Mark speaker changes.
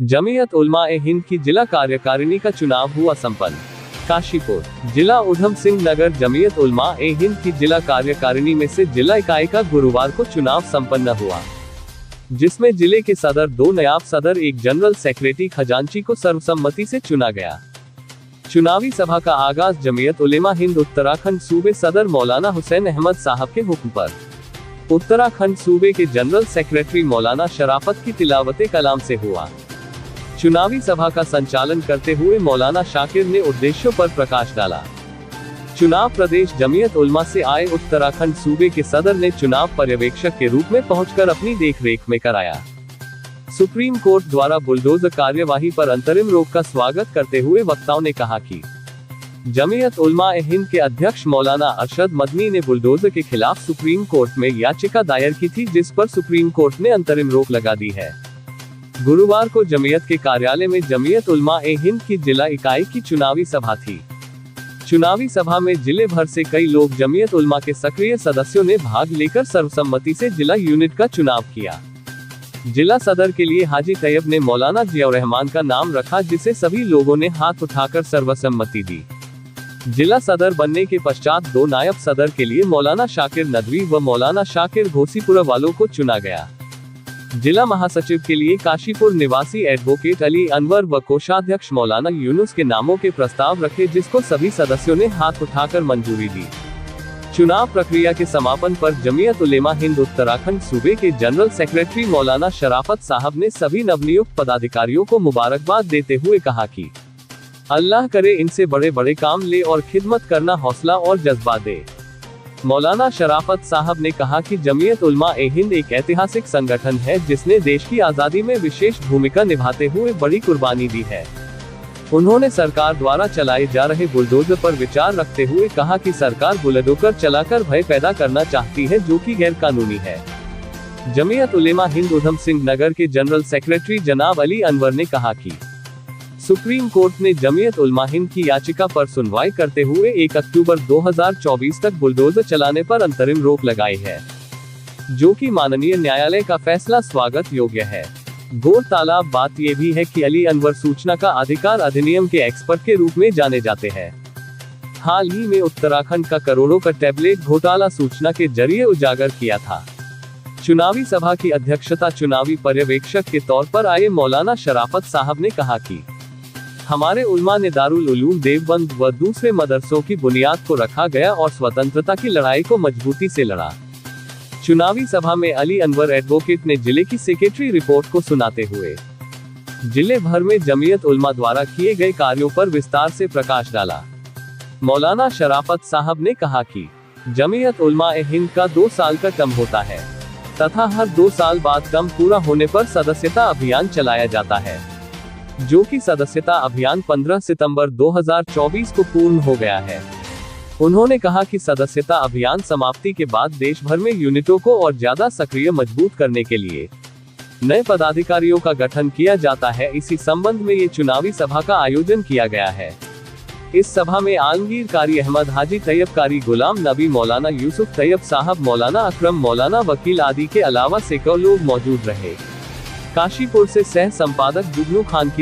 Speaker 1: जमीयत उलमा-ए-हिंद की जिला कार्यकारिणी का चुनाव हुआ संपन्न। काशीपुर जिला ऊधम सिंह नगर जमीयत उलमा-ए-हिंद की जिला कार्यकारिणी में से जिला इकाई का गुरुवार को चुनाव संपन्न हुआ, जिसमें जिले के सदर, 2 नायब सदर, 1 जनरल सेक्रेटरी, खजांची को सर्वसम्मति से चुना गया। चुनावी सभा का आगाज जमीयत उलेमा-हिंद उत्तराखंड सूबे सदर मौलाना हुसैन अहमद साहब के हुक्म पर उत्तराखंड सूबे के जनरल सेक्रेटरी मौलाना शराफत की तिलावते कलाम से हुआ। चुनावी सभा का संचालन करते हुए मौलाना शाकिर ने उद्देश्यों पर प्रकाश डाला। चुनाव प्रदेश जमीयत उलमा से आए उत्तराखंड सूबे के सदर ने चुनाव पर्यवेक्षक के रूप में पहुंचकर अपनी देखरेख में कराया। सुप्रीम कोर्ट द्वारा बुलडोजर कार्यवाही पर अंतरिम रोक का स्वागत करते हुए वक्ताओं ने कहा कि जमीयत उलमा-ए-हिंद के अध्यक्ष मौलाना अरशद मदनी ने बुलडोजर के खिलाफ सुप्रीम कोर्ट में याचिका दायर की थी, जिस पर सुप्रीम कोर्ट ने अंतरिम रोक लगा दी है। गुरुवार को जमीयत के कार्यालय में जमीयत उलमा-ए-हिंद की जिला इकाई की चुनावी सभा थी। चुनावी सभा में जिले भर से कई लोग जमीयत उलमा के सक्रिय सदस्यों ने भाग लेकर सर्वसम्मति से जिला यूनिट का चुनाव किया। जिला सदर के लिए हाजी तैयब ने मौलाना जियाउर रहमान का नाम रखा, जिसे सभी लोगों ने हाथ उठाकर सर्वसम्मति दी। जिला सदर बनने के पश्चात 2 नायब सदर के लिए मौलाना शाकिर नदवी व मौलाना शाकिर घोसीपुरा वालों को चुना गया। जिला महासचिव के लिए काशीपुर निवासी एडवोकेट अली अनवर व कोषाध्यक्ष मौलाना यूनुस के नामों के प्रस्ताव रखे, जिसको सभी सदस्यों ने हाथ उठाकर मंजूरी दी। चुनाव प्रक्रिया के समापन पर जमीयत उलेमा-हिंद उत्तराखंड सूबे के जनरल सेक्रेटरी मौलाना शराफत साहब ने सभी नवनियुक्त पदाधिकारियों को मुबारकबाद देते हुए कहा कि अल्लाह करे इनसे बड़े बड़े काम ले और खिदमत करना हौसला और जज्बा दे। मौलाना शराफत साहब ने कहा कि जमीयत उलमा-ए-हिंद एक ऐतिहासिक संगठन है, जिसने देश की आज़ादी में विशेष भूमिका निभाते हुए बड़ी कुर्बानी दी है। उन्होंने सरकार द्वारा चलाए जा रहे बुलडोजर पर विचार रखते हुए कहा कि सरकार बुलडोजर चलाकर भय पैदा करना चाहती है, जो कि गैर कानूनी है। जमीयत उलेमा-हिंद ऊधम सिंह नगर के जनरल सेक्रेटरी जनाब अली अनवर ने कहा कि सुप्रीम कोर्ट ने जमीयत उलमा-हिंद की याचिका पर सुनवाई करते हुए 1 अक्टूबर 2024 तक बुलडोजर चलाने पर अंतरिम रोक लगाई है, जो कि माननीय न्यायालय का फैसला स्वागत योग्य है। गौरतलब बात यह भी है कि अली अनवर सूचना का अधिकार अधिनियम के एक्सपर्ट के रूप में जाने जाते हैं। हाल ही में उत्तराखंड का करोड़ों का टैबलेट घोटाला सूचना के जरिए उजागर किया था। चुनावी सभा की अध्यक्षता चुनावी पर्यवेक्षक के तौर पर आए मौलाना शराफत साहब ने कहा कि हमारे उलमा ने दारुल उलूम देवबंद व दूसरे मदरसों की बुनियाद को रखा गया और स्वतंत्रता की लड़ाई को मजबूती से लड़ा। चुनावी सभा में अली अनवर एडवोकेट ने जिले की सेक्रेटरी रिपोर्ट को सुनाते हुए जिले भर में जमीयत उलमा द्वारा किए गए कार्यों पर विस्तार से प्रकाश डाला। मौलाना शराफत साहब ने कहा कि जमीयत उलमा-ए-हिंद का 2 साल का टर्म होता है तथा हर 2 साल बाद टर्म पूरा होने पर सदस्यता अभियान चलाया जाता है, जो कि सदस्यता अभियान 15 सितंबर 2024 को पूर्ण हो गया है। उन्होंने कहा कि सदस्यता अभियान समाप्ति के बाद देश भर में यूनिटों को और ज्यादा सक्रिय मजबूत करने के लिए नए पदाधिकारियों का गठन किया जाता है। इसी संबंध में ये चुनावी सभा का आयोजन किया गया है। इस सभा में आलमगीर कारी अहमद, हाजी तैयब कारी, गुलाम नबी, मौलाना यूसुफ तैयब साहब, मौलाना अकरम, मौलाना वकील आदि के अलावा सैकड़ों लोग मौजूद रहे। काशीपुर से सह संपादक जुगनू खान की